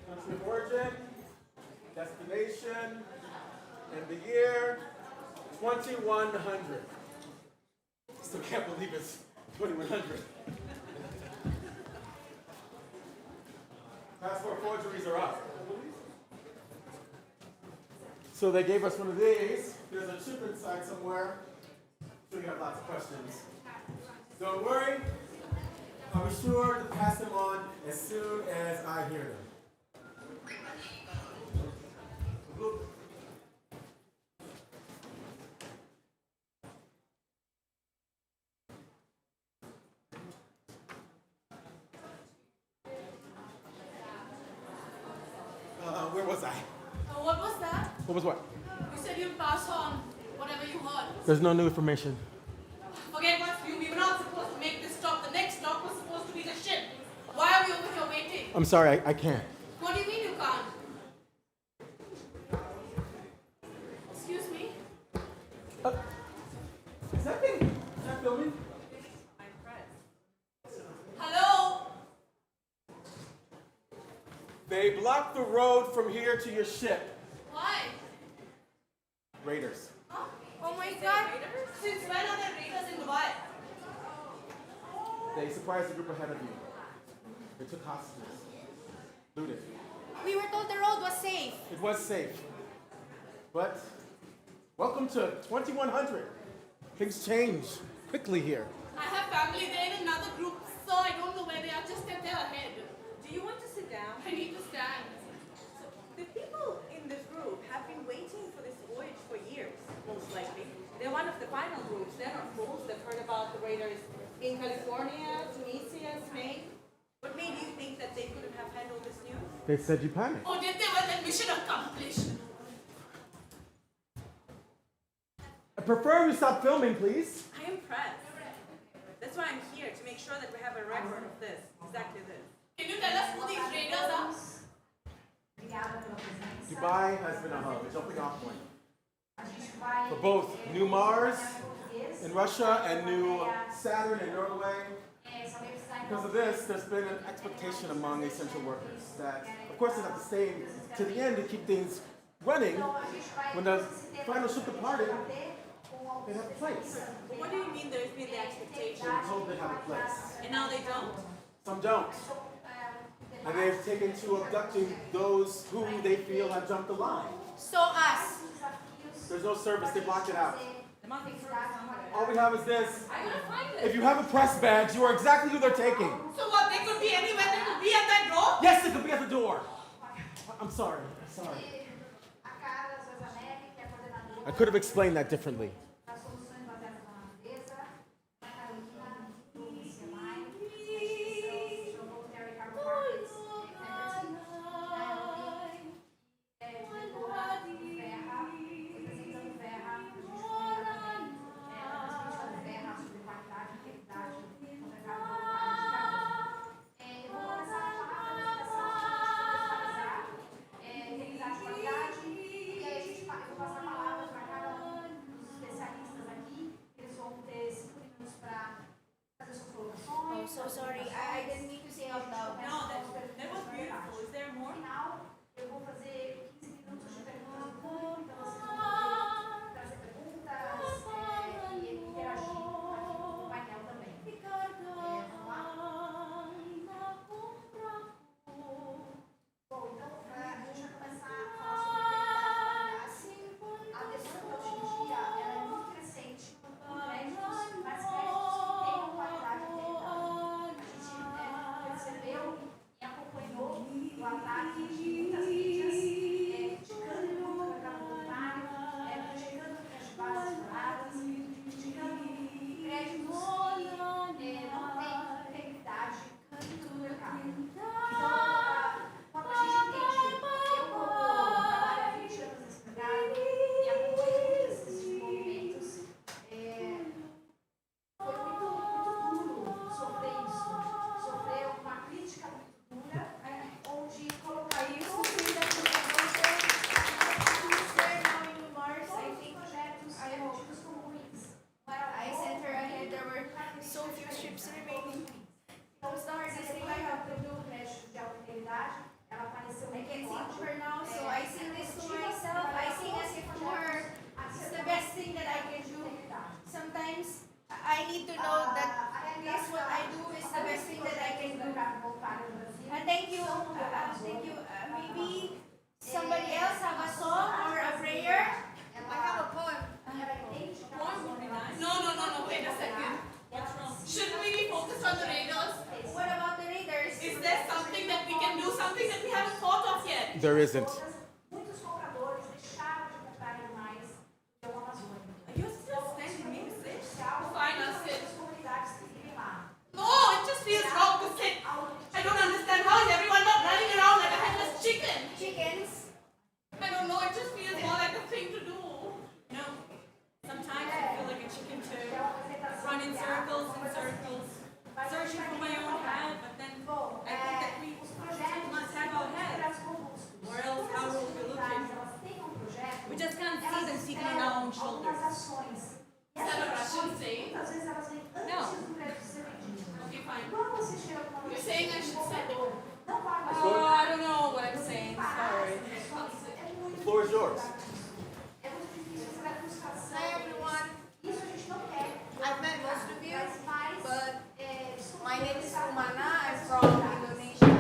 Country of origin, destination, and the year 2100. Still can't believe it's 2100. Passport forgeries are up. So they gave us one of these. There's a chip inside somewhere. So we have lots of questions. Don't worry. I'll be sure to pass them on as soon as I hear them. Where was I? What was that? What was what? You said you'd pass on whatever you heard. There's no new information. Forget what's new. We were not supposed to make this stop. The next stop was supposed to be the ship. Why are we over here waiting? I'm sorry, I can't. What do you mean you can't? Excuse me? Is that filming? Hello? They blocked the road from here to your ship. Why? Raiders. Huh? Oh my God. Since when are there raiders in Dubai? They surprised the group ahead of you. They took hostages. Looted. We were told the road was safe. It was safe. But welcome to 2100. Things change quickly here. I have family there in another group, so I don't know where they are. Just step there ahead. Do you want to sit down? I need to stand. The people in this group have been waiting for this voyage for years, most likely. They're one of the final groups. They're not fools. They've heard about the raiders in California, Tunisia, Spain. What made you think that they couldn't have handled this news? They said you panicked. Oh, did they? Well, then mission accomplished. I prefer you stop filming, please. I am pressed. That's why I'm here, to make sure that we have a record of this. Exactly this. Can you tell us who these raiders are? Dubai has been a hub, a jumping off point for both New Mars in Russia and New Saturn in Norway. Because of this, there's been an expectation among essential workers that, of course, they have to stay to the end to keep things running. When the final ship departed, they have a place. But what do you mean there's been the expectation? They were told they have a place. And now they don't? Some don't. And they've taken to abducting those who they feel have jumped the line. So us. There's no service, they blocked it out. There must be service somewhere. All we have is this. I'm gonna find it. If you have a press badge, you are exactly who they're taking. So what? They could be anywhere. They could be at that door. Yes, they could be at the door. I'm sorry. I'm sorry. I could have explained that differently. I can sing to her now, so I sing this to myself. I sing as if to her. It's the best thing that I can do. Sometimes I need to know that this what I do is the best thing that I can do. And thank you. Thank you. Maybe somebody else have a song or a prayer? I have a poem. Poem would be nice. No, wait a second. What's wrong? Shouldn't we be focused on the raiders? What about the readers? Is there something that we can do, something that we haven't thought of yet? There isn't. You're still standing in this? Fine, I'll sit. No, it just feels wrong to sit. I don't understand. How is everyone not running around like a headless chicken? Chickens. I don't know, it just feels more like a thing to do. You know, sometimes I feel like a chicken too. Run in circles and circles, searching for my own head, but then I think that we must have our heads. Or else how will we look at? We just can't see them sitting on our own shoulders. Is that a Russian saying? No. Okay, fine. You're saying I should sit? Oh, I don't know what I'm saying. Sorry. The floor is yours. Hi everyone. I've met most of you, but my name is Rumana. I'm from Indonesia.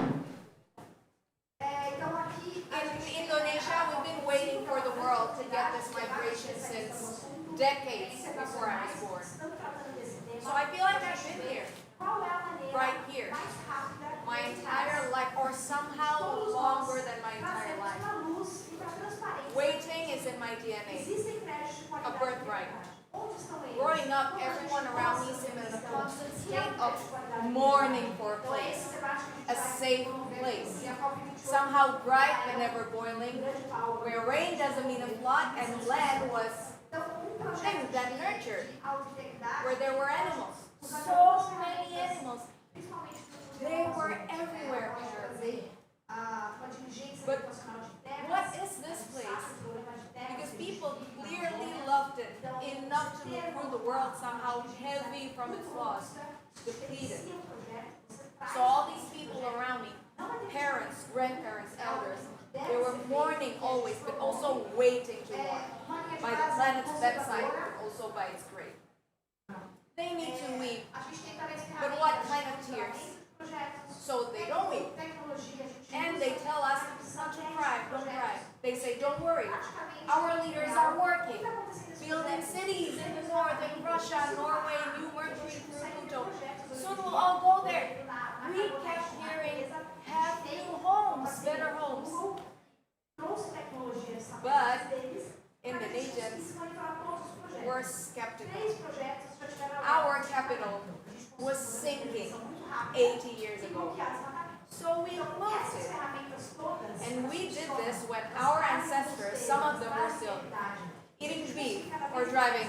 In Indonesia, we've been waiting for the world to get this migration since decades before I was born. So I feel like I've been here, right here, my entire life, or somehow longer than my entire life. Waiting is in my DNA, a birthright. Growing up, everyone around me seemed in a constant state of mourning for a place, a safe place, somehow bright and ever boiling, where rain doesn't mean a flood and land was things that nurtured, where there were animals, so many animals. They were everywhere, apparently. But what is this place? Because people clearly loved it enough to move through the world somehow heavy from its loss, depleted. So all these people around me, parents, grandparents, elders, they were mourning always, but also waiting to mourn. By the planet's bedside, but also by its grave. They need to weep, but what kind of tears? So they don't weep. And they tell us not to cry, don't cry. They say, don't worry. Our leaders are working, building cities in the north, in Russia, Norway, New Mercury, through Pluto. Soon we'll all go there. We kept hearing, have new homes, better homes. But Indonesians were skeptical. Our capital was sinking 80 years ago. So we moved it. And we did this when our ancestors, some of them were still eating beef or driving,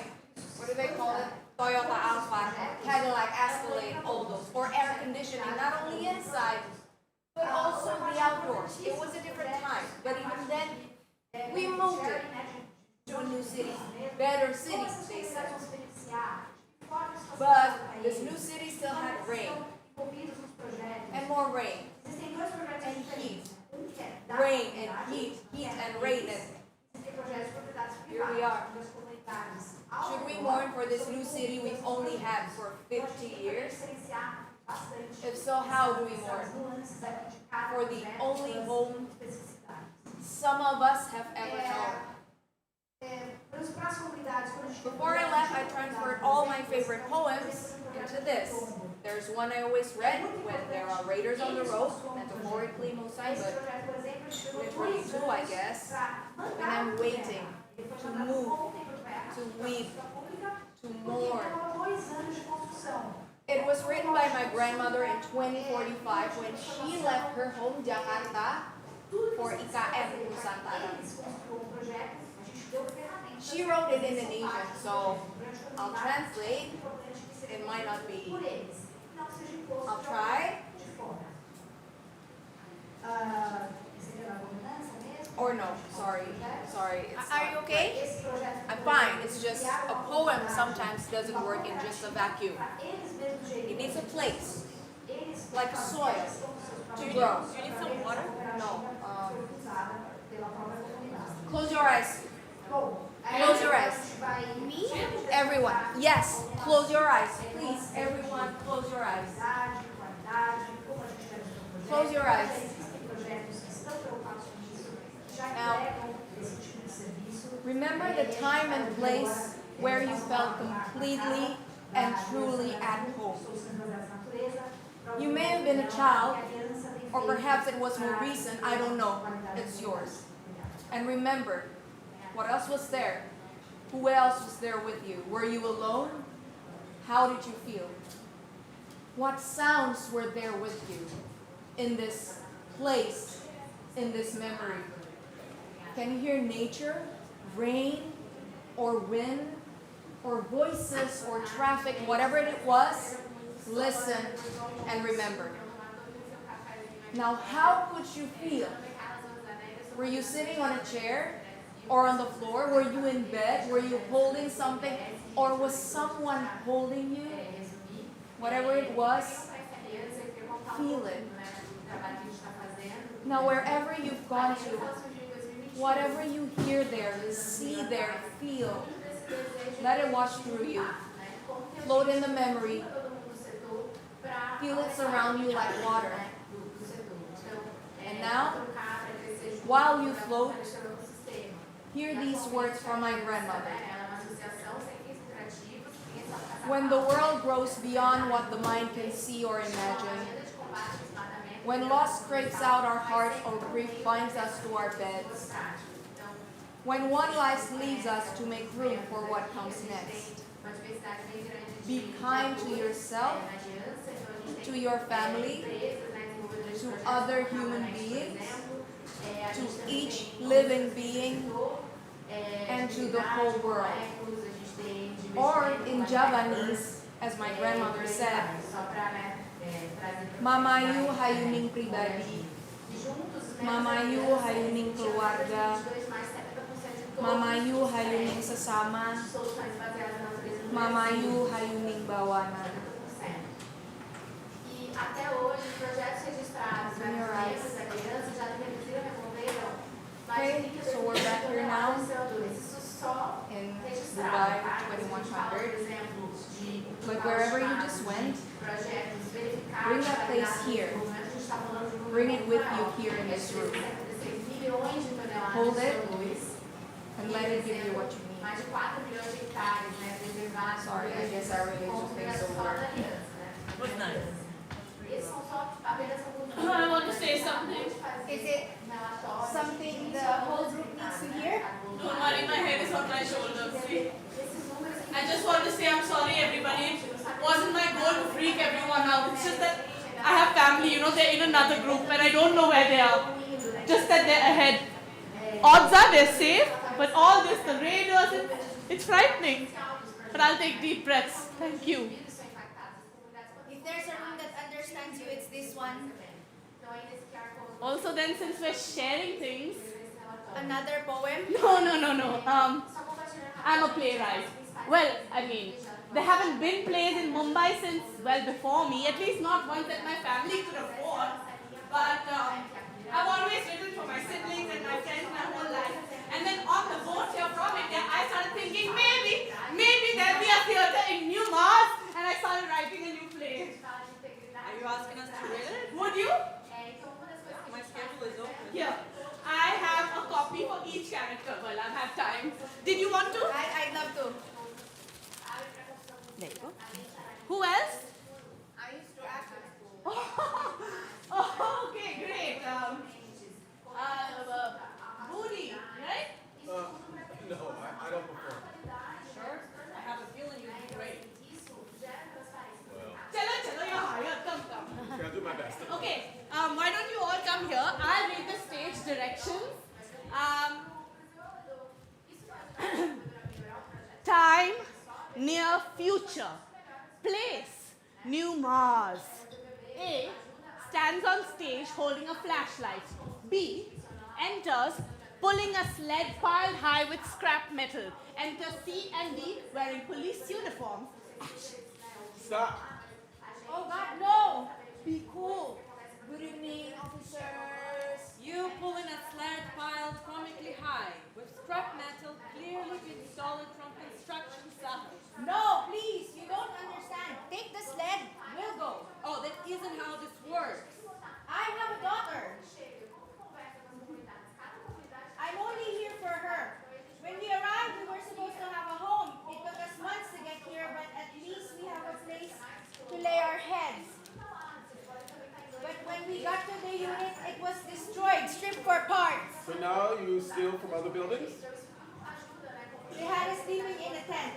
what do they call it? Toyota Alphard, Cadillac Escalade, all those, for air conditioning, not only inside, but also the outdoors. It was a different time, but even then, we moved it to a new city, better cities, they said. But this new city still had rain, and more rain, and heat. Rain and heat and rain, and here we are. Should we mourn for this new city we've only had for 50 years? If so, how do we mourn? For the only home some of us have ever known. Before I left, I transferred all my favorite poems into this. There's one I always read when there are raiders on the road, metaphorically mostly, but literally too, I guess, when I'm waiting to move, to weep, to mourn. It was written by my grandmother in 2045 when she left her home, Jakarta, for IKM Nusantara. She wrote it in Indonesian, so I'll translate. It might not be. I'll try. Or no, sorry. It's Are you okay? I'm fine. It's just a poem sometimes doesn't work in just a vacuum. It needs a place, like soil. to grow. Do you need some water? No. Close your eyes. Close your eyes. Me? Everyone. Yes. Close your eyes. Please, everyone, close your eyes. Close your eyes. Now, remember the time and place where you felt completely and truly at home. You may have been a child, or perhaps it was more recent, I don't know. It's yours. And remember, what else was there? Who else was there with you? Were you alone? How did you feel? What sounds were there with you in this place, in this memory? Can you hear nature, rain, or wind, or voices, or traffic, whatever it was? Listen and remember. Now, how could you feel? Were you sitting on a chair or on the floor? Were you in bed? Were you holding something? Or was someone holding you? Whatever it was, feel it. Now, wherever you've gone to, whatever you hear there, see there, feel, let it wash through you. Float in the memory. Feel it surround you like water. And now, while you float, hear these words from my grandmother. When the world grows beyond what the mind can see or imagine, when loss scrapes out our hearts or grief binds us to our beds, when one life leaves us to make room for what comes next, be kind to yourself, to your family, to other human beings, to each living being, and to the whole world. Or in Javanese, as my grandmother said, Mamayu hayuning pribadi, Mamayu hayuning keluarga, Mamayu hayuning sesama, Mamayu hayuning bawanan. Até hoje, projetos registrados na crianças já reduziram, removeram mais de 20% So we're back here now Isso só in registrado, Dubai por 2100. exemplo, de But wherever you just went, projetos verificados, bring that place here. Bring it with you here in this room. Hold it and let it give you what you need. Mais de 4 milhões de hectares, né, preservados. Sorry, I guess our religious thing's over. What's nice? Esses são só apenas alguns. I want to say something. Is it something the whole group needs to hear? Don't worry, my head is on my shoulders. See? I just want to say I'm sorry, everybody. It wasn't my goal to freak everyone out. It's just that I have family, you know, they're in another group and I don't know where they are. Just that they're ahead. Odds are they're safe, but all this, the raiders, it's frightening. But I'll take deep breaths. Thank you. If there's a room that understands you, it's this one. Also then, since we're sharing things, Another poem. No. I'm a playwright. Well, I mean, there haven't been plays in Mumbai since, well, before me. At least not ones that my family could afford. But I've always written for my siblings and my friends my whole life. And then on the boat here from India, I started thinking maybe there'll be a theatre in New Mars. And I started writing a new play. Are you asking us to read it? Would you? My schedule is open. Here. I have a copy for each character. Well, I've had time. Did you want to? I'd love to. There you go. Who else? I used to act at school. Oh, okay, great. Booty, right? No, I don't perform. Sure. I have a feeling you'll be great. Well, Chalo, you're hired. Come. I'll do my best. Okay, why don't you all come here? I'll read the stage directions. Time, near future. Place, New Mars. A, stands on stage holding a flashlight. B, enters pulling a sled piled high with scrap metal. Enter C and D wearing police uniforms. Stop. Oh God, no! Be cool. Good evening, officers. You pull in a sled piled comically high, with scrap metal clearly been stolen from construction sites. No, please, you don't understand. Take the sled, we'll go. Oh, that isn't how this works. I have a daughter. I'm only here for her. When we arrived, we were supposed to have a home. It took us months to get here, but at least we have a place to lay our heads. But when we got to the unit, it was destroyed, stripped for parts. So now you steal from other buildings? They had us sleeping in a tent.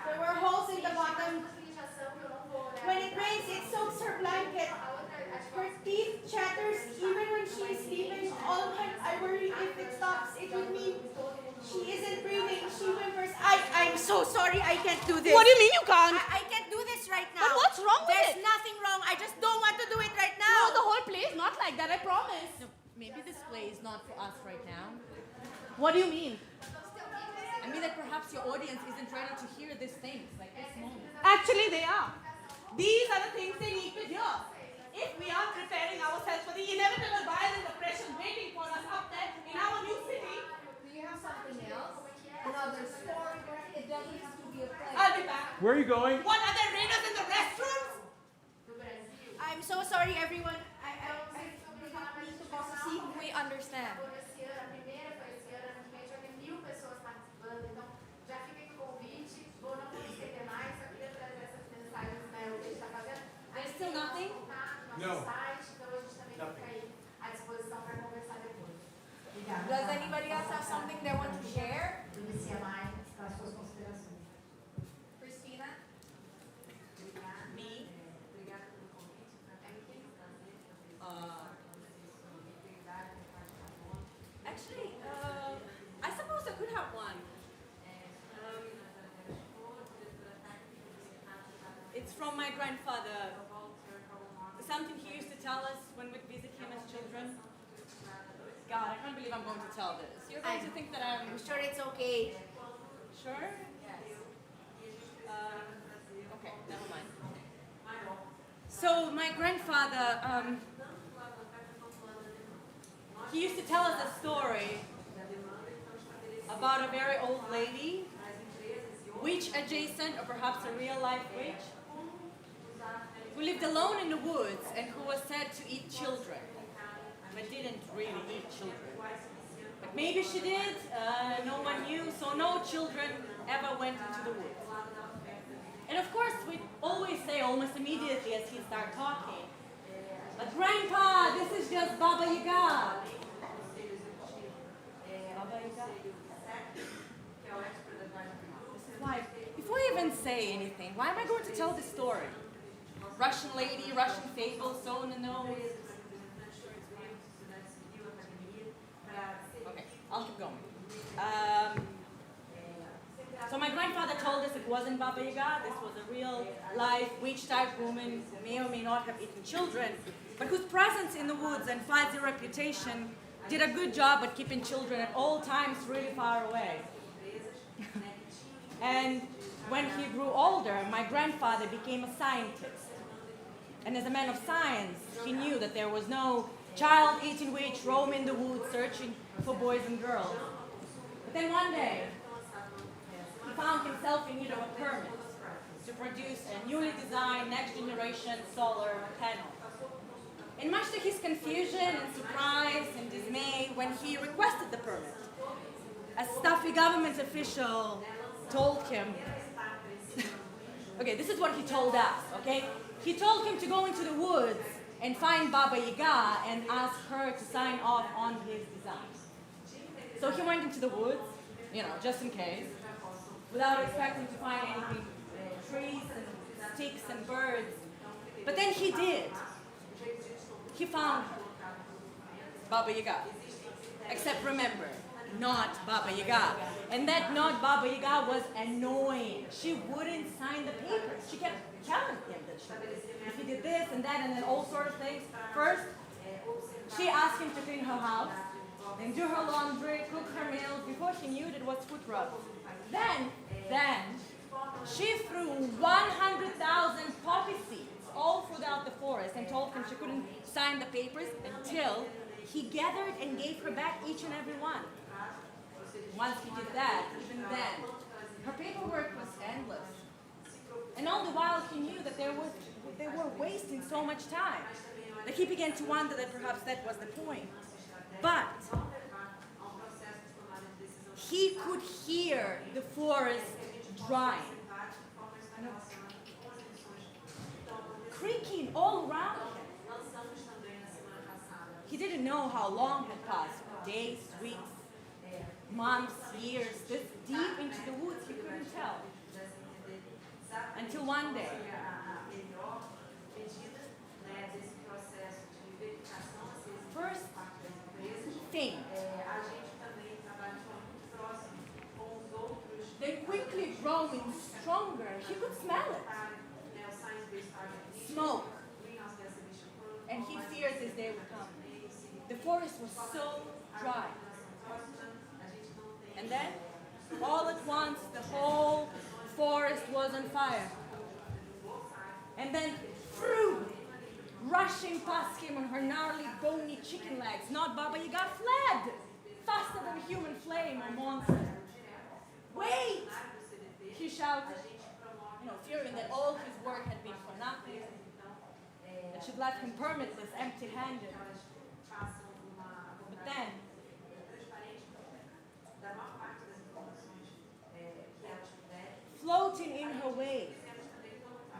There were holes in the bottom. When it rains, it soaks her blanket. Her teeth chatters even when she is sleeping. All night I worry if it stops, it would mean she isn't breathing. She whimpers. I'm so sorry, I can't do this. What do you mean you can't? I can't do this right now. But what's wrong with There's it? nothing wrong. I just don't want to do it right No, now. the whole play is not like that, I promise. Maybe this play is not for us right now. What do you mean? I mean that perhaps your audience isn't ready to hear these things like this moment. Actually, they are. These are the things they need to hear. If we are preparing ourselves for the inevitable violent oppression waiting for us up there in our new city, Do you have something else? Another story? It doesn't have to be a play. I'll be back. Where are you going? What, are there raiders in the restrooms? I'm so sorry, everyone. I did not mean to cause a scene. We understand. There's still nothing? No. Does anybody else have something they want to share? Christina? Me? Actually, I suppose I could have one. It's from my grandfather. Something he used to tell us when we'd visit him as children. God, I can't believe I'm going to tell this. You're going to think that I'm I'm sure it's okay. sure? Okay, never mind. So my grandfather, he used to tell us a story about a very old lady, witch adjacent, or perhaps a real life witch, who lived alone in the woods and who was said to eat children, but didn't really eat children. But maybe she did, no one knew, so no children ever went into the woods. And of course, we'd always say almost immediately as he'd start talking, but Grandpa, this is just Baba Yaga. Baba Yaga? This is why, before I even say anything, why am I going to tell this story? Russian lady, Russian fable, so in the nose. Okay, I'll keep going. So my grandfather told us it wasn't Baba Yaga. This was a real life witch-type woman who may or may not have eaten children, but whose presence in the woods and fuzzy reputation did a good job at keeping children at all times really far away. And when he grew older, my grandfather became a scientist. And as a man of science, he knew that there was no child-eating witch roaming the woods searching for boys and girls. But then one day, he found himself in need of a permit to produce a newly designed next-generation solar panel. And much to his confusion and surprise and dismay, when he requested the permit, a stuffy government official told him, okay, this is what he told us, okay? He told him to go into the woods and find Baba Yaga and ask her to sign off on his design. So he went into the woods, you know, just in case, without expecting to find anything, trees and sticks and birds. But then he did. He found her, Baba Yaga. Except remember, not Baba Yaga. And that not Baba Yaga was annoying. She wouldn't sign the papers. She kept telling him that she would. If he did this and that and then all sorts of things. First, she asked him to clean her house, then do her laundry, cook her meals. Before he knew it was foot rub. Then, she threw 100,000 poppy seeds all throughout the forest and told him she couldn't sign the papers until he gathered and gave her back each and every one. Once he did that, even then, her paperwork was endless. And all the while he knew that they were wasting so much time that he began to wonder that perhaps that was the point. But he could hear the forest drying, creaking all around him. He didn't know how long had passed, days, weeks, months, years, this deep into the woods, he couldn't tell. Until one day, first faint, then quickly growing stronger, he could smell it. Smoke. And he feared this day would come. The forest was so dry. And then, all at once, the whole forest was on fire. And then, Fru, rushing past him on her gnarly, bony chicken legs, not Baba Yaga, fled faster than a human flame or monster. Wait! He shouted, fearing that all his work had been for nothing, that she'd left him permitless, empty-handed. But then, floating in her way,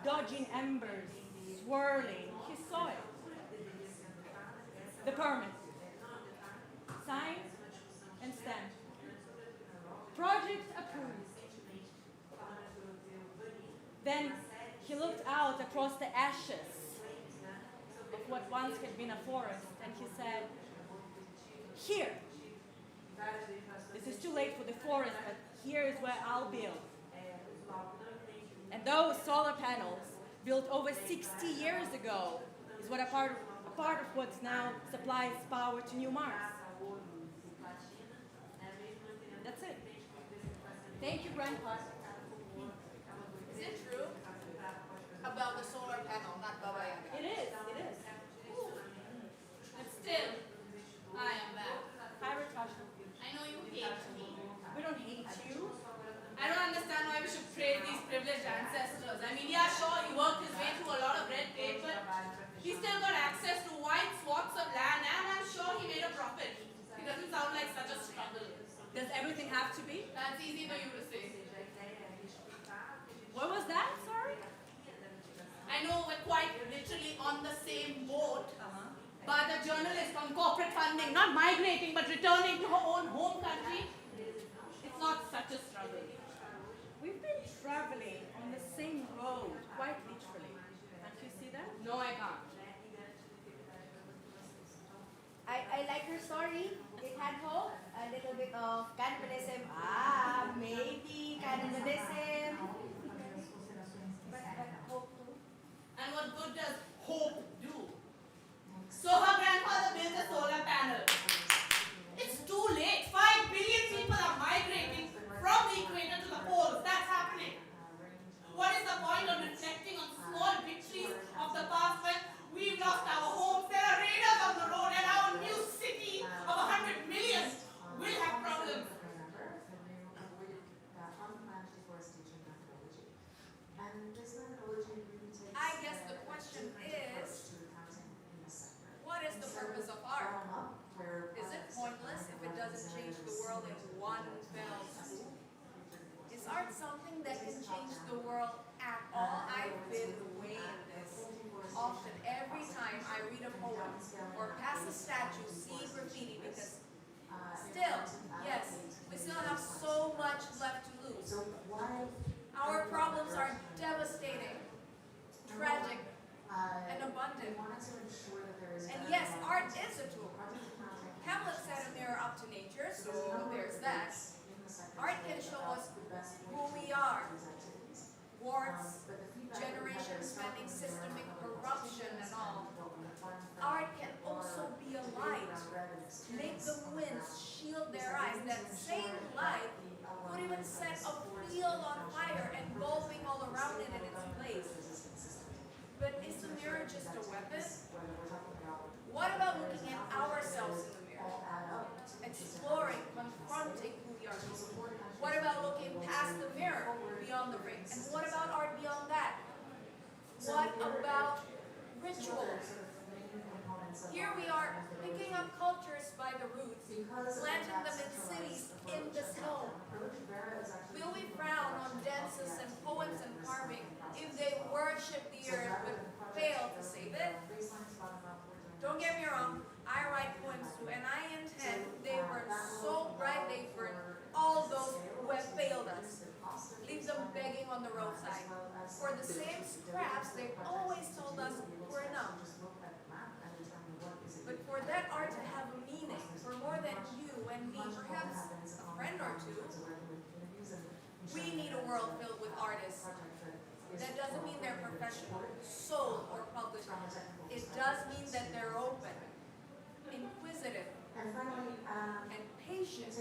dodging embers, swirling, he saw it. The permit. Signed and stamped. Project approved. Then he looked out across the ashes of what once had been a forest, and he said, "Here. This is too late for the forest, but here is where I'll build." And those solar panels, built over 60 years ago, is what a part of what now supplies power to New Mars. That's it. Thank you, Grandpa. Is it true about the solar panel, not Baba Yaga? It is. But still, I am back. Hi, Ratasha. I know you hate me. We don't hate you. I don't understand why we should praise these privileged ancestors. I mean, yeah, sure, he worked his way through a lot of red tape, but he still got access to wide swaths of land, and I'm sure he made a profit. He doesn't sound like such a struggle. Does everything have to be? That's easy for you to say. What was that? Sorry? I know we're quite literally on the same boat, but a journalist from corporate funding, not migrating, but returning to her own home country, it's not such a struggle. We've been traveling on the same road, quite literally. Can't you see that? No, I can't. I like her story. It had hope, a little bit of cannibalism. Maybe cannibalism. But hope too. And what good does hope do? So her grandfather built a solar panel. It's too late. 5 billion people are migrating from the equator to the poles. That's happening. What is the point of reflecting on small victories of the past when we've lost our homes, there are raiders on the road, and our new city of 100 million will have problems? I guess the question is, what is the purpose of art? Is it pointless if it doesn't change the world in one fell swoop? Is art something that can change the world at all? I've been weighing this. Often, every time I read a poem or pass a statue, see graffiti, because still, yes, we still have so much left to lose. Our problems are devastating, tragic, and abundant. And yes, art is a tool. Hamlet said a mirror up to nature, so there's that. Art can show us who we are. Wars, generations spending systemic corruption and all. Art can also be a light. Make the winds shield their eyes. That same light could even set a field on fire, engulfing all around it in its place. But is the mirror just a weapon? What about looking at ourselves in the mirror? Exploring, confronting who we are. What about looking past the mirror, beyond the ring? And what about art beyond that? What about rituals? Here we are, picking up cultures by the roots, planting them in cities, in the snow. Will we frown on dances and poems and carving if they worship the earth but fail to save it? Don't get me wrong, I write poems too, and I intend they were so bright they burned all those who have failed us. Leave them begging on the roadside. For the same scraps, they always told us we're enough. But for that art to have a meaning, for more than you and me, perhaps a friend or two, we need a world filled with artists. That doesn't mean they're professional, sold, or published. It does mean that they're open, inquisitive, and patient.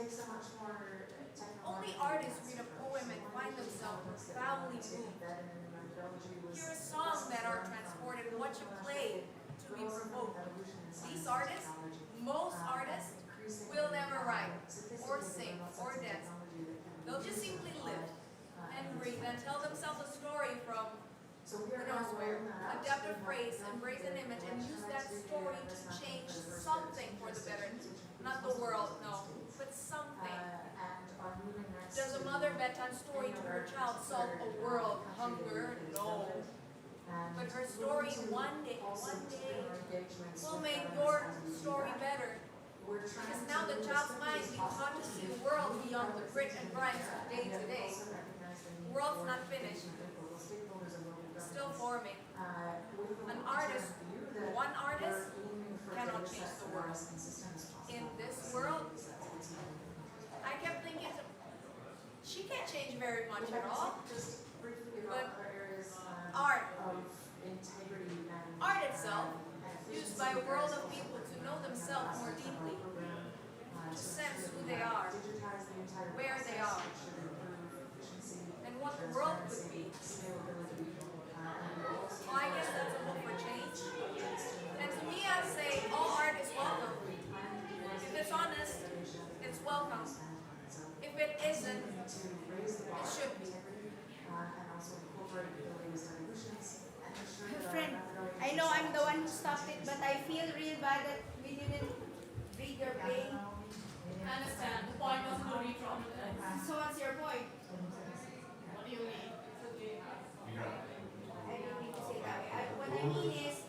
Only artists read a poem and find themselves profoundly moved. Hear a song that are transported, watch a play to be provoked. These artists, most artists, will never write, or sing, or dance. They'll just simply live and breathe and tell themselves a story from who knows where. Adapt a phrase, embrace an image, and use that story to change something for the better. Not the world, no, but something. Does a mother bedtime story to her child solve a world hunger? No. But her story one day will make your story better. Because now the child's mind being taught to see the world beyond the grit and grime of day to day. The world's not finished. Still forming. An artist, one artist, cannot change the world. In this world, I kept thinking, she can't change very much at all. But art itself, used by a world of people to know themselves more deeply, to sense who they are, where they are, and what the world could be. Well, I guess that's a hope for change. And to me, I say all art is welcome. If it's honest, it's welcome. If it isn't, it should be. Friend, I know I'm the one who stopped it, but I feel real bad that we didn't read your pain. I understand. The point was to re-traumatize. So what's your point? What do you mean? I don't need to say that way. What I mean is,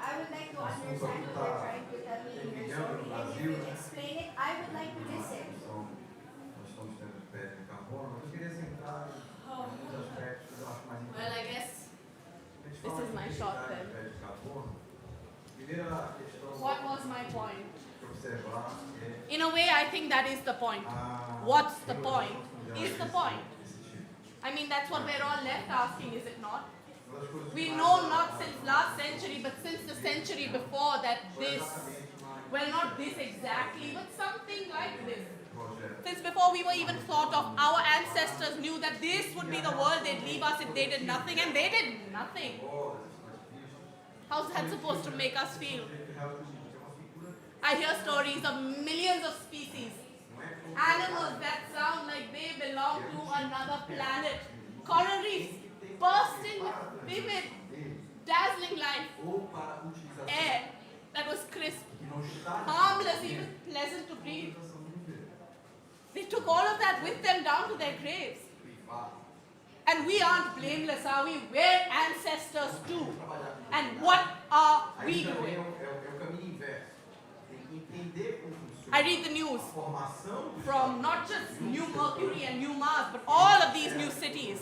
I would like to understand what you're trying to tell me in your story. And if you explain it, I would like to listen. Well, I guess this is my shot then. What was my point? In a way, I think that is the point. What's the point? Is the point. I mean, that's what we're all left asking, is it not? We know not since last century, but since the century before that this, well, not this exactly, but something like this. Since before we were even thought of, our ancestors knew that this would be the world they'd leave us if they did nothing, and they did nothing. How's that supposed to make us feel? I hear stories of millions of species, animals that sound like they belong to another planet, coral reefs bursting with vivid, dazzling life, air that was crisp, harmless, even pleasant to breathe. They took all of that with them down to their graves. And we aren't blameless, are we? We're ancestors too. And what are we doing? I read the news from not just New Mercury and New Mars, but all of these new cities.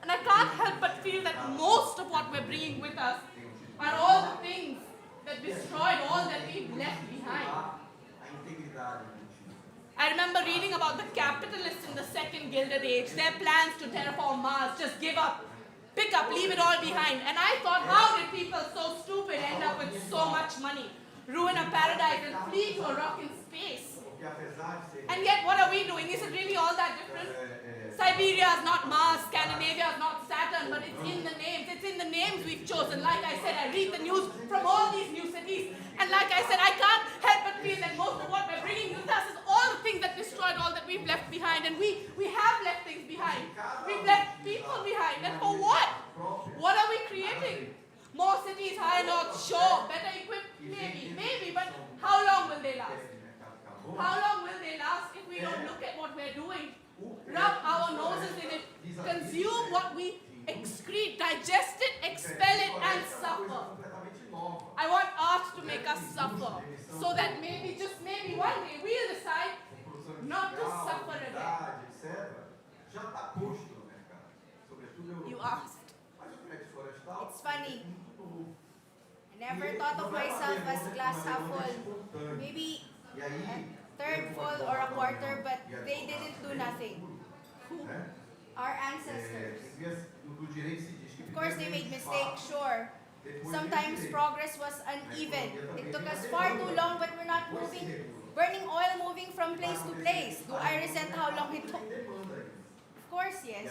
And I can't help but feel that most of what we're bringing with us are all the things that destroyed all that we've left behind. I remember reading about the capitalists in the second Gilded Age, their plans to terraform Mars, just give up, pick up, leave it all behind. And I thought, how did people so stupid end up with so much money, ruin a paradise and flee to a rock in space? And yet, what are we doing? Is it really all that different? Siberia is not Mars, Scandinavia is not Saturn, but it's in the names. It's in the names we've chosen. Like I said, I read the news from all these new cities. And like I said, I can't help but feel that most of what we're bringing with us is all the things that destroyed all that we've left behind. And we have left things behind. We've left people behind. And for what? What are we creating? More cities, higher north, sure, better equipped, maybe, but how long will they last? How long will they last if we don't look at what we're doing? Rub our noses in it, consume what we excrete, digest it, expel it, and suffer. I want art to make us suffer, so that maybe, just maybe one day, we'll decide not to suffer again. You asked. It's funny. I never thought of myself as glass half full. Maybe a third full or a quarter, but they didn't do nothing. Our ancestors. Of course, they made mistakes, sure. Sometimes progress was uneven. It took us far too long, but we're not moving, burning oil moving from place to place. Do I resent how long it took? Of course, yes.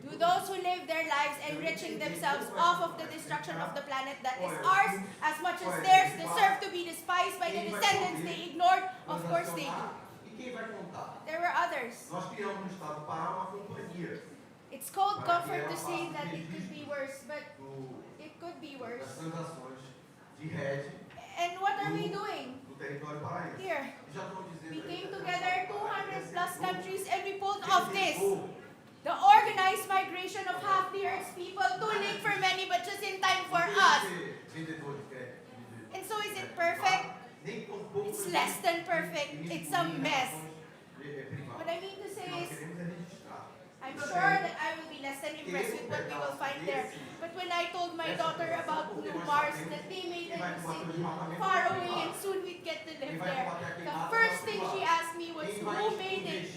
Do those who live their lives enriching themselves off of the destruction of the planet that is ours as much as theirs deserve to be despised by the descendants they ignored? Of course they do. There were others. It's cold comfort to say that it could be worse, but it could be worse. And what are we doing? Here, we came together, 200 plus countries, and we pulled off this. The organized migration of half the Earth's people, too late for many, but just in time for us. And so is it perfect? It's less than perfect. It's a mess. What I mean to say is, I'm sure that I will be less than impressed with what we will find there. But when I told my daughter about New Mars, that they made a new city far away and soon we'd get to live there, the first thing she asked me was, who made it?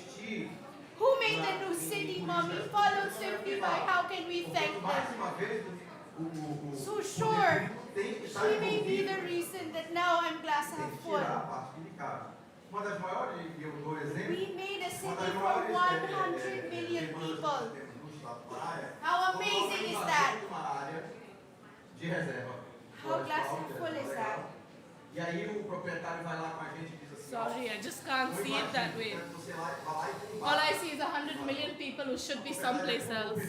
Who made the new city, Mommy? Followed simply by how can we thank them? So sure, she may be the reason that now I'm glass half full. We made a city for 100 million people. How amazing is that? How glass half full is that? Sorry, I just can't see it that way. All I see is 100 million people who should be someplace else.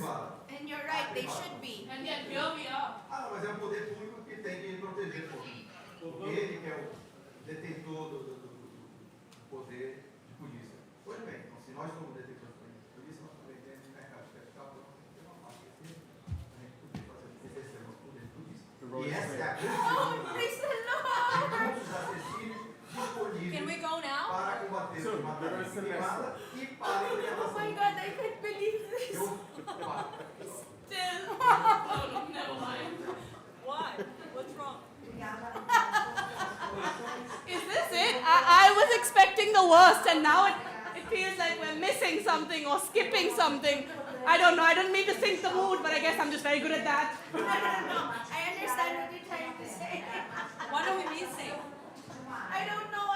And you're right, they should be. And yet here we are. Mas é um poder público que tem que proteger todo. Ele que é o detentor do poder de polícia. Pois bem, então se nós somos detentores de polícia, nós também temos um mercado de capital para a gente poder exercer nosso poder de polícia. E essa é a grande recursos acessíveis disponíveis. Can we go now? Para combater o desmatamento climático e para a orientação. Oh my God, I can't believe this. Still. Oh, never mind. Why? What's wrong? Is this it? I was expecting the worst, and now it feels like we're missing something or skipping something. I don't know. I don't mean to sink the mood, but I guess I'm just very good at that. No. I understand what you're trying to say. What are we missing? I don't know.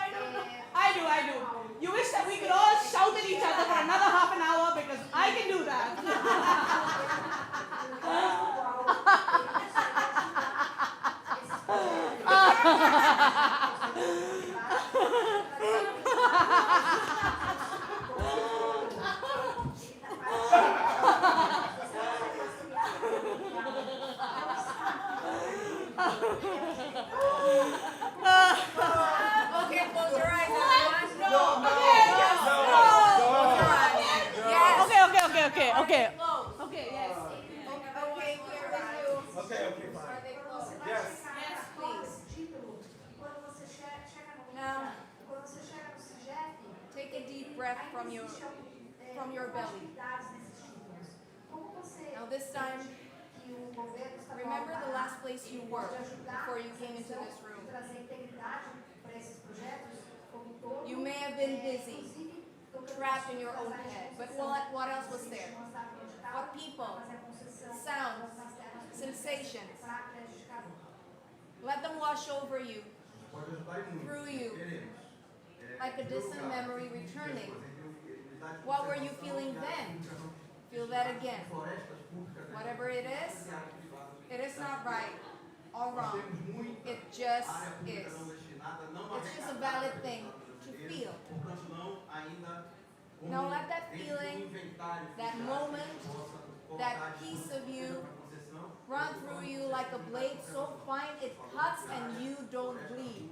I do. You wish that we could all shout at each other for another half an hour because I can do that. Okay, close your eyes, everyone. No. Close your eyes. Yes. Okay, Close. Okay, yes. Okay, we're with you. Okay, fine. Are they closed? Yes. Yes, please. Now, take a deep breath from your belly. Now this time, remember the last place you were before you came into this room. You may have been busy, trapped in your own head, but what else was there? What people, sounds, sensations? Let them wash over you, through you, like a distant memory returning. What were you feeling then? Feel that again. Whatever it is not right or wrong. It just is. It's just a valid thing to feel. Now let that feeling, that moment, that piece of you run through you like a blade so fine it cuts and you don't bleed.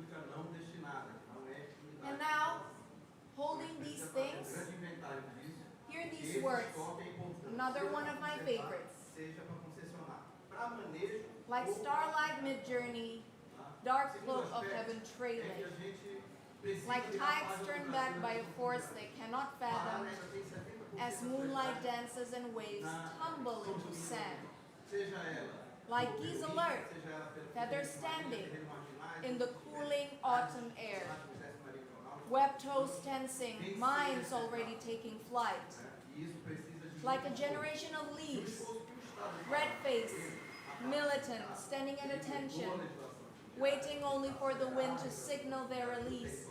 And now, holding these things, hear these words, another one of my favorites. Like starlight mid-journey, dark cloak of heaven trailing. Like tides turned back by a force they cannot fathom, as moonlight dances and waves tumble into sand. Like geese alert, feathers standing in the cooling autumn air. Web toes tensing, minds already taking flight. Like a generation of leaves, red-faced, militant, standing at attention, waiting only for the wind to signal their release,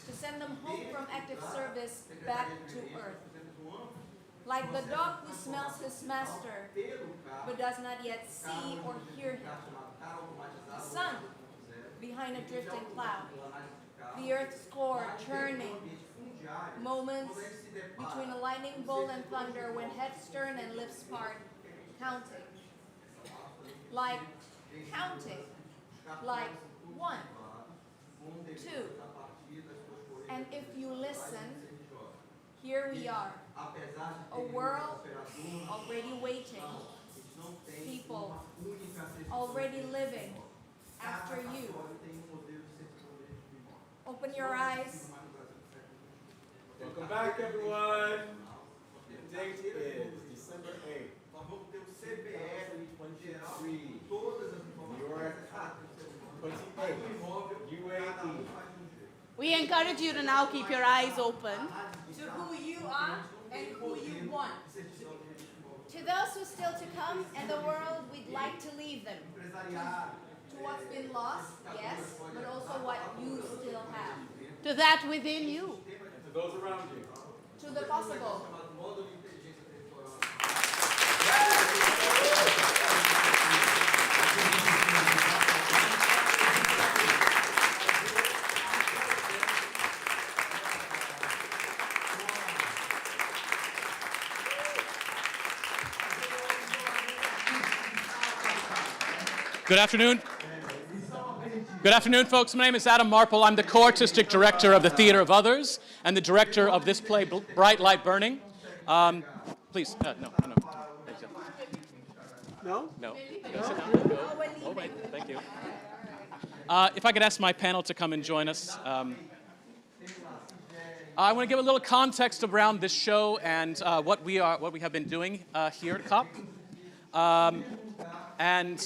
to send them home from active service back to earth. Like the dog who smells his master, but does not yet see or hear him. The sun behind a drifting cloud. The earth's core churning. Moments between a lightning bolt and thunder when heads turn and lips part. Counting. Like counting. Like 1, 2. And if you listen, here we are. A world already waiting. People already living after you. Open your eyes. Welcome back, everyone. The date is December 8th. 2023. New York, 28th, UAE. We encourage you to now keep your eyes open. To who you are and who you want. To those who still to come and the world we'd like to leave them. To what's been lost, yes, but also what you still have. To that within you. And to those around you. To the possible. Good afternoon. Good afternoon, folks. My name is Adam Marple. I'm the co-artistic director of the Theater of Others and the director of this play, Bright Light Burning. Please, no. No? No. Oh, wait, thank you. If I could ask my panel to come and join us. I want to give a little context around this show and what we have been doing here at COP. And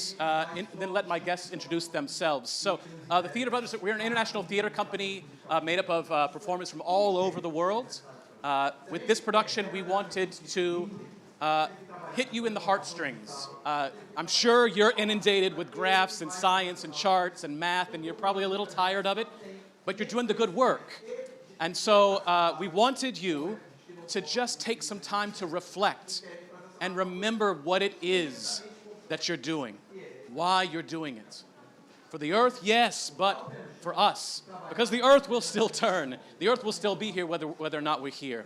then let my guests introduce themselves. So the Theater of Others, we're an international theater company made up of performers from all over the world. With this production, we wanted to hit you in the heartstrings. I'm sure you're inundated with graphs and science and charts and math, and you're probably a little tired of it, but you're doing the good work. And so we wanted you to just take some time to reflect and remember what it is that you're doing, why you're doing it. For the earth, yes, but for us. Because the earth will still turn. The earth will still be here whether or not we're here.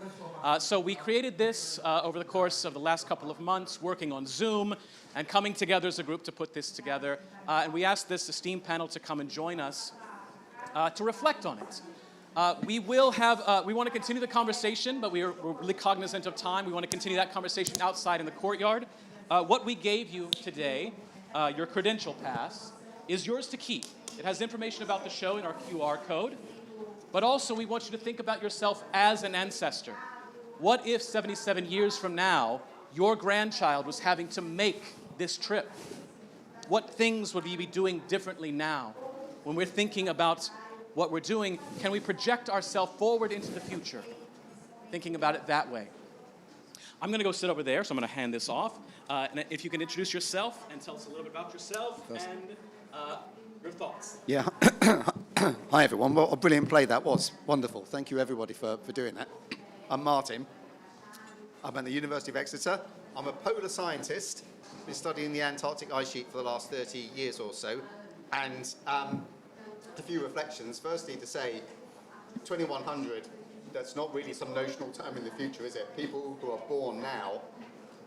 So we created this over the course of the last couple of months, working on Zoom and coming together as a group to put this together. And we asked this esteemed panel to come and join us to reflect on it. We want to continue the conversation, but we're really cognizant of time. We want to continue that conversation outside in the courtyard. What we gave you today, your credential pass, is yours to keep. It has information about the show in our QR code, but also we want you to think about yourself as an ancestor. What if 77 years from now, your grandchild was having to make this trip? What things would we be doing differently now? When we're thinking about what we're doing, can we project ourselves forward into the future? Thinking about it that way. I'm going to go sit over there, so I'm going to hand this off. And if you can introduce yourself and tell us a little bit about yourself and your thoughts. Yeah. Hi everyone, what a brilliant play that was. Wonderful. Thank you everybody for doing that. I'm Martin. I'm at the University of Exeter. I'm a polar scientist. Been studying the Antarctic ice sheet for the last 30 years or so. And a few reflections. Firstly, to say 2100, that's not really some notional term in the future, is it? People who are born now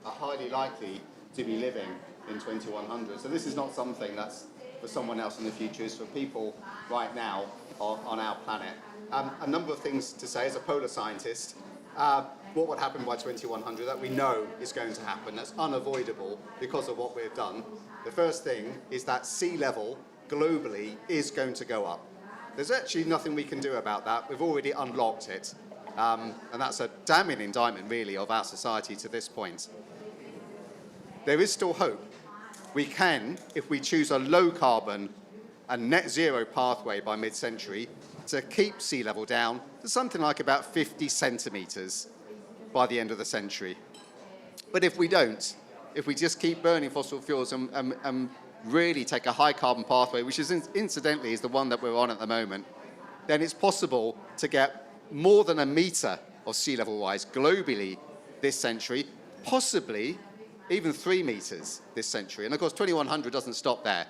are highly likely to be living in 2100. So this is not something that's for someone else in the future, it's for people right now on our planet. A number of things to say as a polar scientist. What would happen by 2100 that we know is going to happen, that's unavoidable because of what we've done. The first thing is that sea level globally is going to go up. There's actually nothing we can do about that. We've already unlocked it. And that's a damning indictment, really, of our society to this point. There is still hope. We can, if we choose a low-carbon and net zero pathway by mid-century, to keep sea level down to something like about 50 centimetres by the end of the century. But if we don't, if we just keep burning fossil fuels and really take a high-carbon pathway, which is incidentally is the one that we're on at the moment, then it's possible to get more than a metre of sea level rise globally this century, possibly even 3 metres this century. And of course, 2100 doesn't stop there.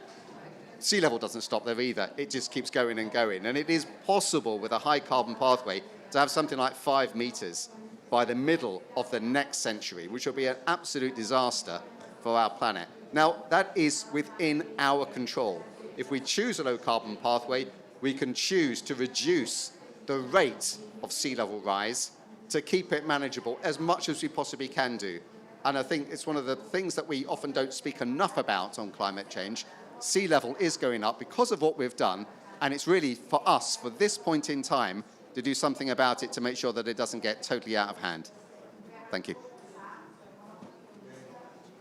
Sea level doesn't stop there either. It just keeps going and going. And it is possible with a high carbon pathway to have something like 5 metres by the middle of the next century, which will be an absolute disaster for our planet. Now, that is within our control. If we choose a low carbon pathway, we can choose to reduce the rate of sea level rise to keep it manageable as much as we possibly can do. And I think it's one of the things that we often don't speak enough about on climate change. Sea level is going up because of what we've done, and it's really for us, for this point in time, to do something about it to make sure that it doesn't get totally out of hand. Thank you.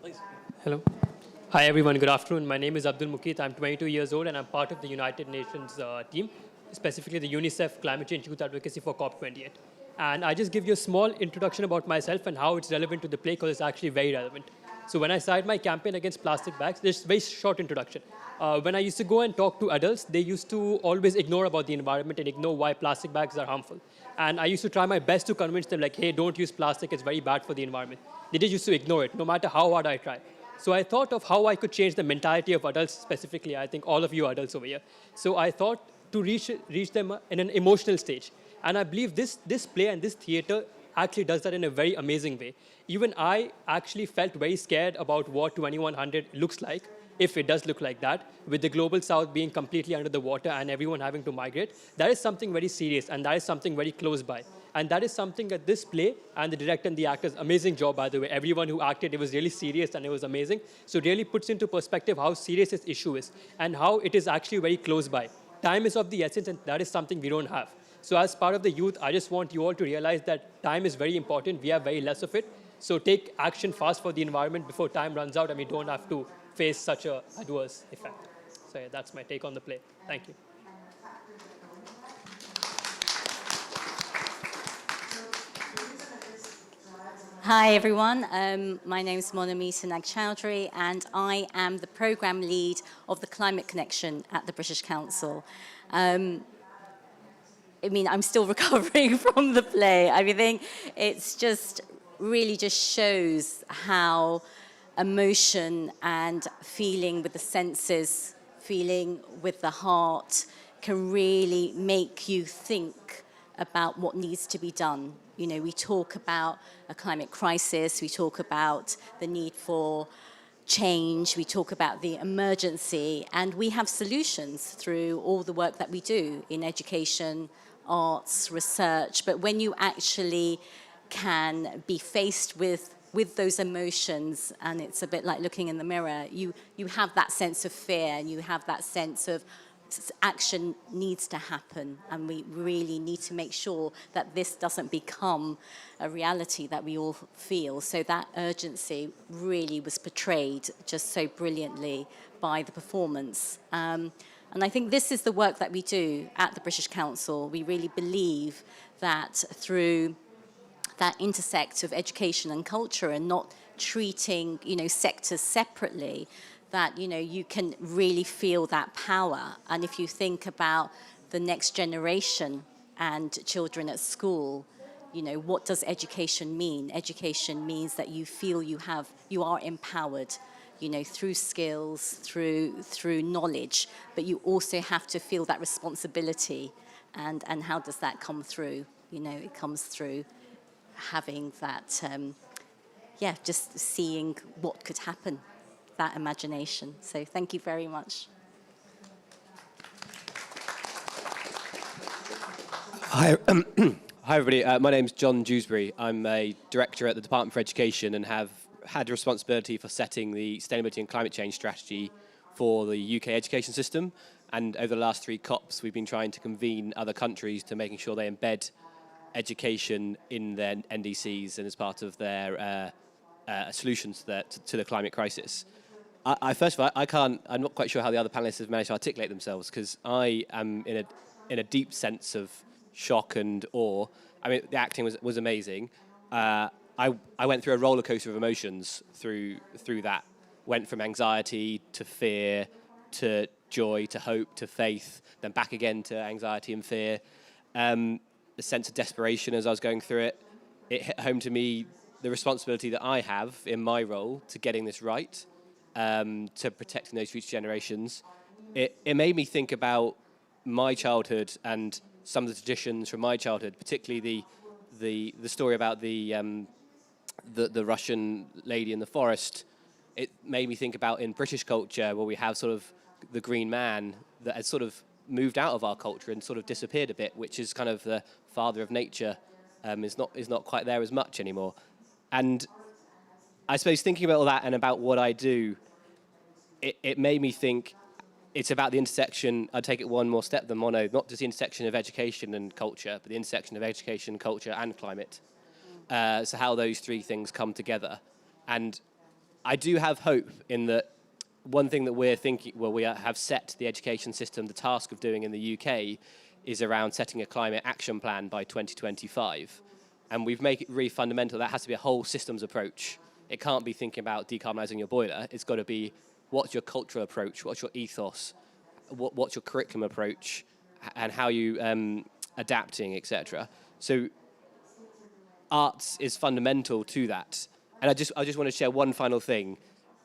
Please. Hello. Hi everyone, good afternoon. My name is Abdul Muqeet. I'm 22 years old and I'm part of the United Nations team, specifically the UNICEF Climate Change Youth Advocacy for COP28. And I just give you a small introduction about myself and how it's relevant to the play, because it's actually very relevant. So when I started my campaign against plastic bags, there's a very short introduction. When I used to go and talk to adults, they used to always ignore about the environment and ignore why plastic bags are harmful. And I used to try my best to convince them, like, hey, don't use plastic, it's very bad for the environment. They just used to ignore it, no matter how hard I try. So I thought of how I could change the mentality of adults specifically. I think all of you adults over here. So I thought to reach them in an emotional stage. And I believe this play and this theater actually does that in a very amazing way. Even I actually felt very scared about what 2100 looks like, if it does look like that, with the global south being completely under the water and everyone having to migrate. That is something very serious, and that is something very close by. And that is something that this play and the director and the actors, amazing job, by the way. Everyone who acted, it was really serious and it was amazing. So it really puts into perspective how serious this issue is and how it is actually very close by. Time is of the essence, and that is something we don't have. So as part of the youth, I just want you all to realize that time is very important. We have very less of it. So take action fast for the environment before time runs out and we don't have to face such an adverse effect. So yeah, that's my take on the play. Thank you. Hi everyone, my name is Monamita Nag-Chowdhury and I am the programme lead of the Climate Connection at the British Council. I'm still recovering from the play. I think it's just really just shows how emotion and feeling with the senses, feeling with the heart can really make you think about what needs to be done. You know, we talk about a climate crisis, we talk about the need for change, we talk about the emergency, and we have solutions through all the work that we do in education, arts, research. But when you actually can be faced with those emotions, and it's a bit like looking in the mirror, you have that sense of fear, and you have that sense of action needs to happen, and we really need to make sure that this doesn't become a reality that we all feel. So that urgency really was portrayed just so brilliantly by the performance. And I think this is the work that we do at the British Council. We really believe that through that intersect of education and culture and not treating, sectors separately, that, you can really feel that power. And if you think about the next generation and children at school, you know, what does education mean? Education means that you feel you are empowered, you know, through skills, through knowledge, but you also have to feel that responsibility. And how does that come through? You know, it comes through having that, just seeing what could happen, that imagination. So thank you very much. Hi, hi everybody. My name's John Dewsbury. I'm a director at the Department for Education and have had responsibility for setting the sustainability and climate change strategy for the UK education system. And over the last 3 COPs, we've been trying to convene other countries to making sure they embed education in their NDCs and as part of their solutions to the climate crisis. First of all, I'm not quite sure how the other panelists have managed to articulate themselves, because I am in a deep sense of shock and awe. I mean, the acting was amazing. I went through a roller coaster of emotions through that. Went from anxiety to fear to joy to hope to faith, then back again to anxiety and fear. The sense of desperation as I was going through it. It hit home to me the responsibility that I have in my role to getting this right, to protecting those future generations. It made me think about my childhood and some of the traditions from my childhood, particularly the story about the Russian lady in the forest. It made me think about in British culture, where we have sort of the green man that has sort of moved out of our culture and sort of disappeared a bit, which is kind of the father of nature, is not quite there as much anymore. And I suppose thinking about all that and about what I do, it made me think it's about the intersection. I'd take it one more step than mono, not just the intersection of education and culture, but the intersection of education, culture, and climate. So how those 3 things come together. And I do have hope in that one thing that we're thinking, well, we have set the education system, the task of doing in the UK, is around setting a climate action plan by 2025. And we've made it really fundamental. That has to be a whole systems approach. It can't be thinking about decarbonising your boiler. It's got to be, what's your cultural approach? What's your ethos? What's your curriculum approach? And how you adapting, etc. So arts is fundamental to that. And I just want to share one final thing.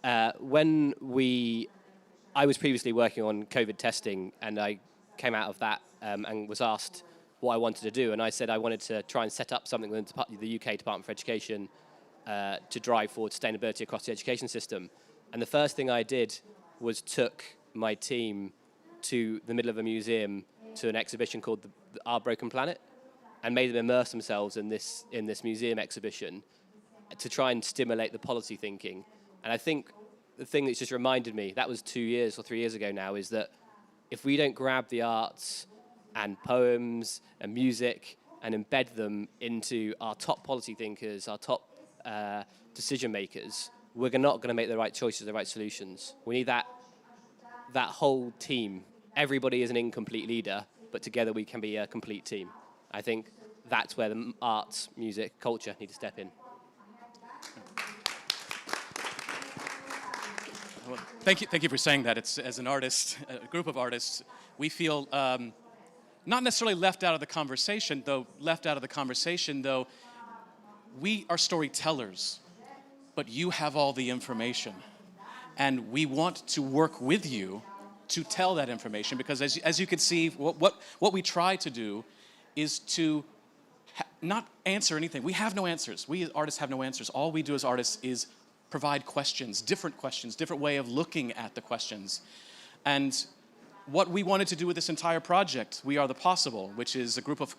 I was previously working on COVID testing, and I came out of that and was asked what I wanted to do. And I said I wanted to try and set up something within the UK Department for Education to drive forward sustainability across the education system. And the first thing I did was took my team to the middle of a museum to an exhibition called Our Broken Planet, and made them immerse themselves in this museum exhibition to try and stimulate the policy thinking. And I think the thing that's just reminded me, that was 2 years or 3 years ago now, is that if we don't grab the arts and poems and music and embed them into our top policy thinkers, our top decision makers, we're not going to make the right choices, the right solutions. We need that whole team. Everybody is an incomplete leader, but together we can be a complete team. I think that's where the arts, music, culture need to step in. Well, thank you for saying that. It's, as an artist, a group of artists, we feel not necessarily left out of the conversation, though. We are storytellers, but you have all the information, and we want to work with you to tell that information, because as you can see, what we try to do is to not answer anything. We have no answers. We as artists have no answers. All we do as artists is provide questions, different way of looking at the questions. And what we wanted to do with this entire project, We Are the Possible, which is a group of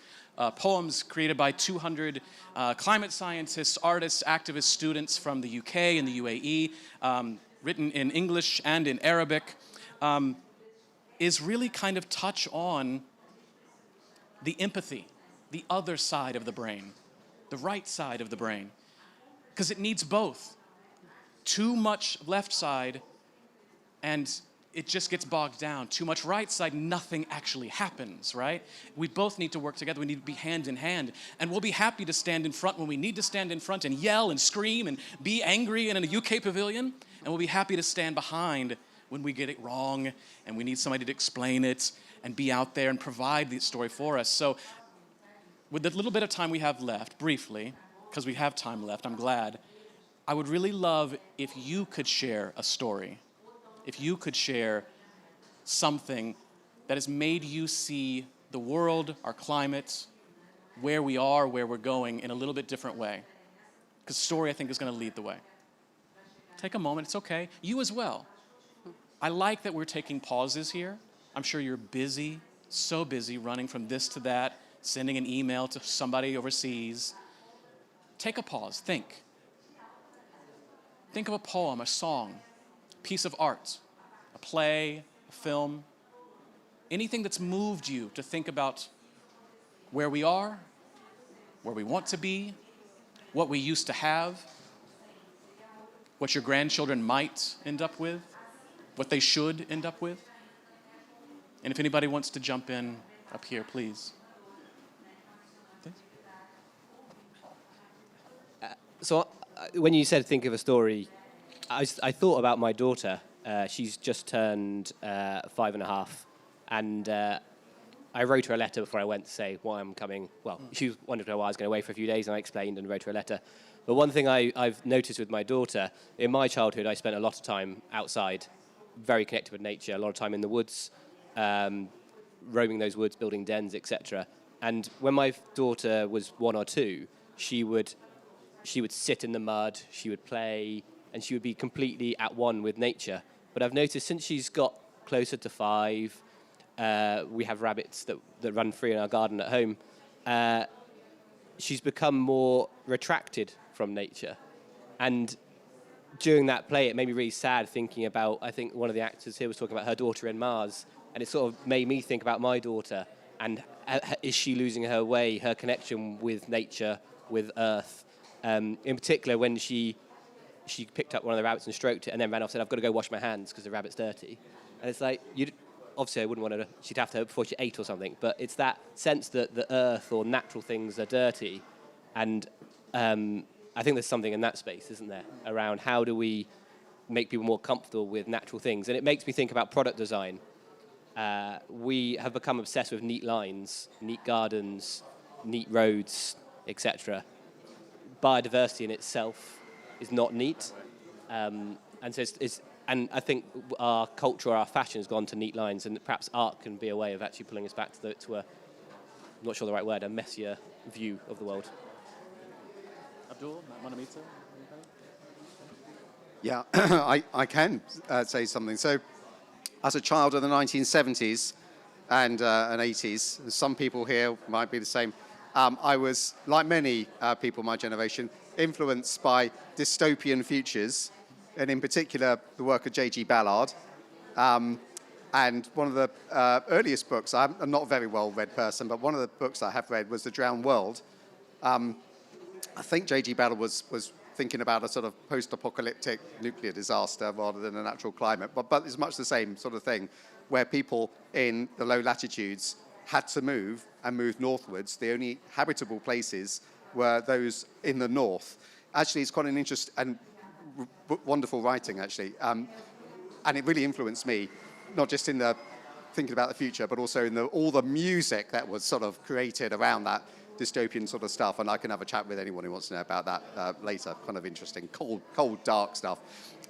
poems created by 200 climate scientists, artists, activists, students from the UK and the UAE, written in English and in Arabic, is really kind of touch on the empathy, the other side of the brain, the right side of the brain, because it needs both. Too much left side and it just gets bogged down. Too much right side, nothing actually happens, right? We both need to work together. We need to be hand in hand. And we'll be happy to stand in front when we need to stand in front and yell and scream and be angry in a UK pavilion. And we'll be happy to stand behind when we get it wrong and we need somebody to explain it. and be out there and provide the story for us. So with the little bit of time we have left, briefly, because we have time left, I'm glad, I would really love if you could share a story, if you could share something that has made you see the world, our climate, where we are, where we're going in a little bit different way. Because story, I think, is going to lead the way. Take a moment, it's okay. You as well. I like that we're taking pauses here. I'm sure you're busy, so busy, running from this to that, sending an email to somebody overseas. Take a pause, think. Think of a poem, a song, a piece of art, a play, a film, anything that's moved you to think about where we are, where we want to be, what we used to have, what your grandchildren might end up with, what they should end up with. And if anybody wants to jump in up here, please. So when you said think of a story, I thought about my daughter. She's just turned 5.5, and I wrote her a letter before I went to say why I'm coming. Well, she wondered why I was going away for a few days, and I explained and wrote her a letter. But one thing I've noticed with my daughter, in my childhood, I spent a lot of time outside, very connected with nature, a lot of time in the woods, roaming those woods, building dens, etc. And when my daughter was 1 or 2, she would sit in the mud, she would play, and she would be completely at one with nature. But I've noticed since she's got closer to 5, we have rabbits that run free in our garden at home, she's become more retracted from nature. And during that play, it made me really sad thinking about, I think one of the actors here was talking about her daughter in Mars, and it sort of made me think about my daughter, and is she losing her way, her connection with nature, with Earth? In particular, when she picked up one of the rabbits and stroked it and then ran off and said, I've got to go wash my hands because the rabbit's dirty. And it's like, obviously I wouldn't want her to, she'd have to before she ate or something, but it's that sense that the earth or natural things are dirty. And I think there's something in that space, isn't there, around how do we make people more comfortable with natural things. And it makes me think about product design. We have become obsessed with neat lines, neat gardens, neat roads, etc. Biodiversity in itself is not neat. And so and I think our culture, our fashion has gone to neat lines, and perhaps art can be a way of actually pulling us back to a, I'm not sure the right word, a messier view of the world. Abdul, Manamita? Yeah, I can say something. So, as a child of the 1970s and 80s, some people here might be the same. I was, like many people my generation, influenced by dystopian futures, and in particular, the work of J.G. Ballard. And one of the earliest books, I'm not a very well-read person, but one of the books I have read was The Drowned World. I think J.G. Ballard was thinking about a sort of post-apocalyptic nuclear disaster rather than a natural climate, but it's much the same sort of thing, where people in the low latitudes had to move and move northwards. The only habitable places were those in the north. Actually, it's quite an interesting and wonderful writing, actually. And it really influenced me, not just in the thinking about the future, but also in all the music that was sort of created around that dystopian sort of stuff. And I can have a chat with anyone who wants to know about that later. Kind of interesting, cold, dark stuff.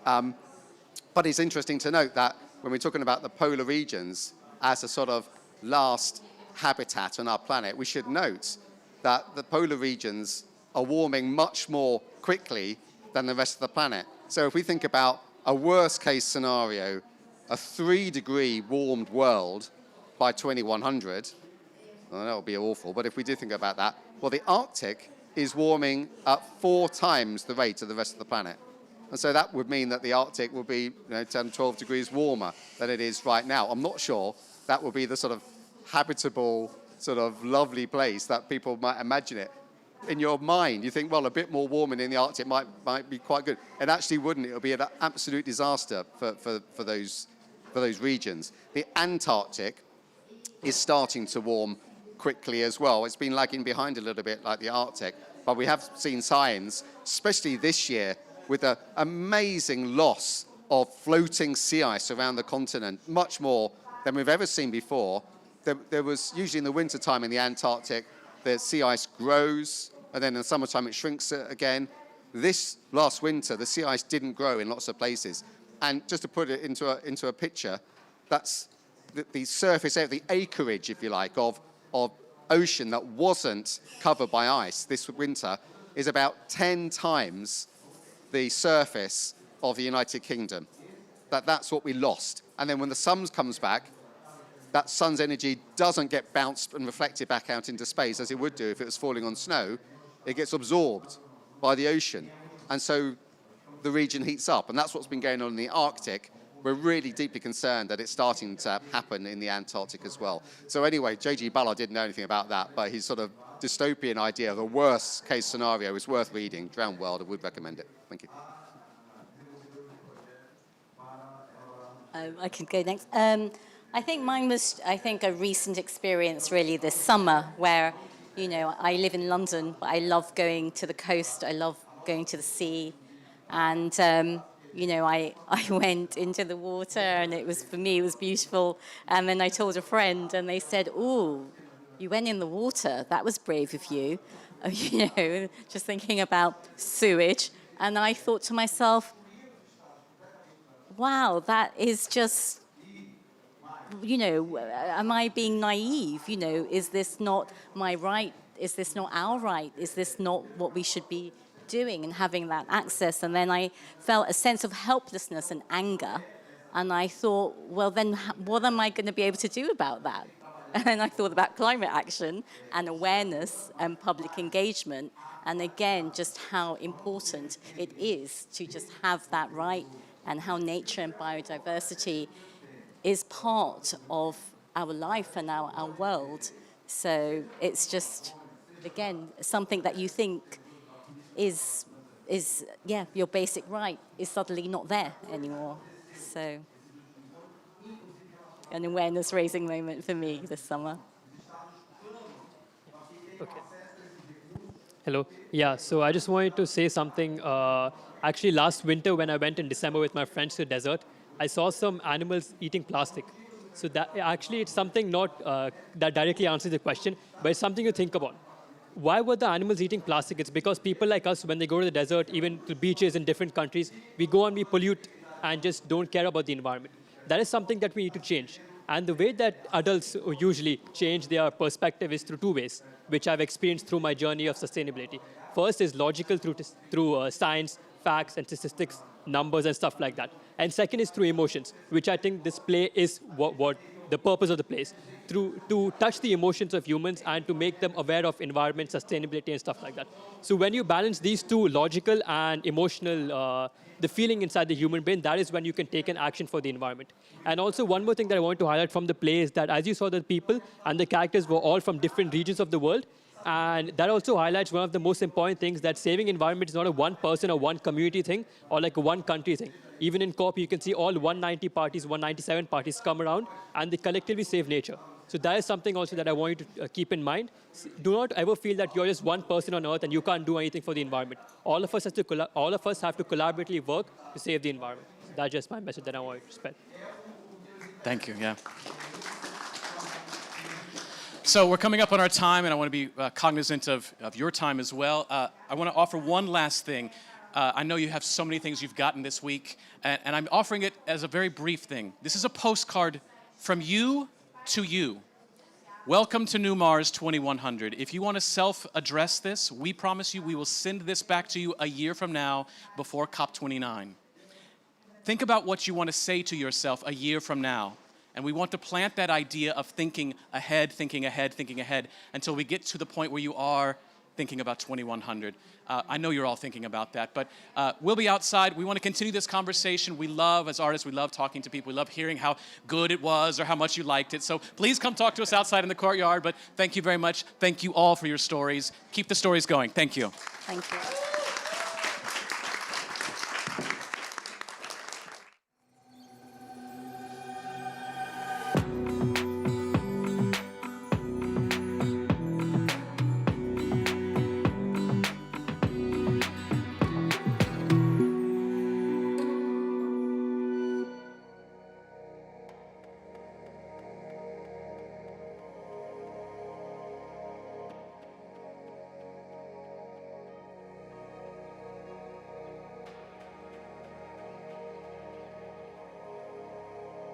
But it's interesting to note that when we're talking about the polar regions as a sort of last habitat on our planet, we should note that the polar regions are warming much more quickly than the rest of the planet. So if we think about a worst case scenario, a 3-degree warmed world by 2100, well, that would be awful, but if we do think about that, well, the Arctic is warming at 4 times the rate of the rest of the planet. And so that would mean that the Arctic will be 10, 12 degrees warmer than it is right now. I'm not sure that would be the sort of habitable, sort of lovely place that people might imagine it. In your mind, you think, well, a bit more warming in the Arctic might be quite good. It actually wouldn't. It would be an absolute disaster for those regions. The Antarctic is starting to warm quickly as well. It's been lagging behind a little bit like the Arctic, but we have seen signs, especially this year, with an amazing loss of floating sea ice around the continent, much more than we've ever seen before. there was usually in the winter time in the Antarctic, the sea ice grows, and then in the summertime it shrinks again. This last winter, the sea ice didn't grow in lots of places. And just to put it into a picture, that's the surface area, the acreage, if you like, of ocean that wasn't covered by ice this winter is about 10 times the surface of the United Kingdom. That's what we lost. And then when the sun comes back, that sun's energy doesn't get bounced and reflected back out into space as it would do if it was falling on snow. It gets absorbed by the ocean. And so the region heats up. And that's what's been going on in the Arctic. We're really deeply concerned that it's starting to happen in the Antarctic as well. So anyway, J.G. Ballard didn't know anything about that, but his sort of dystopian idea of a worst case scenario is worth reading. Drowned World, I would recommend it. Thank you. I can go next. I think mine was, a recent experience really this summer where, I live in London, but I love going to the coast. I love going to the sea. And, I went into the water and for me, it was beautiful. And then I told a friend and they said, "Oh, you went in the water. That was brave of you." Just thinking about sewage. And I thought to myself, wow, that is just, am I being naive? Is this not my right? Is this not our right? Is this not what we should be doing and having that access? And then I felt a sense of helplessness and anger. And I thought, well, then what am I going to be able to do about that? And I thought about climate action and awareness and public engagement. And again, just how important it is to just have that right, and how nature and biodiversity is part of our life and our world. So it's just, again, something that you think is your basic right is suddenly not there anymore. So an awareness-raising moment for me this summer. Okay. Hello. Yeah, so I just wanted to say something. Actually, last winter when I went in December with my friends to the desert, I saw some animals eating plastic. So that actually it's something not that directly answers the question, but it's something to think about. Why were the animals eating plastic? It's because people like us, when they go to the desert, even to beaches in different countries, we go and we pollute and just don't care about the environment. That is something that we need to change. And the way that adults usually change their perspective is through two ways, which I've experienced through my journey of sustainability. First is logical through science, facts and statistics, numbers and stuff like that. And second is through emotions, which I think this play is what the purpose of the play is, to touch the emotions of humans and to make them aware of environment, sustainability and stuff like that. So when you balance these two, logical and emotional, the feeling inside the human brain, that is when you can take an action for the environment. And also one more thing that I want to highlight from the play is that as you saw, the people and the characters were all from different regions of the world. And that also highlights one of the most important things, that saving environment is not a one person or one community thing or like a one country thing. Even in COP, you can see all 190 parties, 197 parties come around and they collectively save nature. So that is something also that I want you to keep in mind. Do not ever feel that you're just one person on earth and you can't do anything for the environment. All of us have to collaboratively work to save the environment. That's just my message that I want you to spread. Thank you, yeah. So we're coming up on our time, and I want to be cognizant of your time as well. I want to offer one last thing. I know you have so many things you've gotten this week, and I'm offering it as a very brief thing. This is a postcard from you to you. Welcome to New Mars 2100. If you want to self-address this, we promise you we will send this back to you a year from now before COP29. Think about what you want to say to yourself a year from now. And we want to plant that idea of thinking ahead, thinking ahead, thinking ahead, until we get to the point where you are thinking about 2100. I know you're all thinking about that, but we'll be outside. We want to continue this conversation. We love, as artists, we love talking to people. We love hearing how good it was or how much you liked it. So please come talk to us outside in the courtyard, but thank you very much. Thank you all for your stories. Keep the stories going. Thank you. Thank you.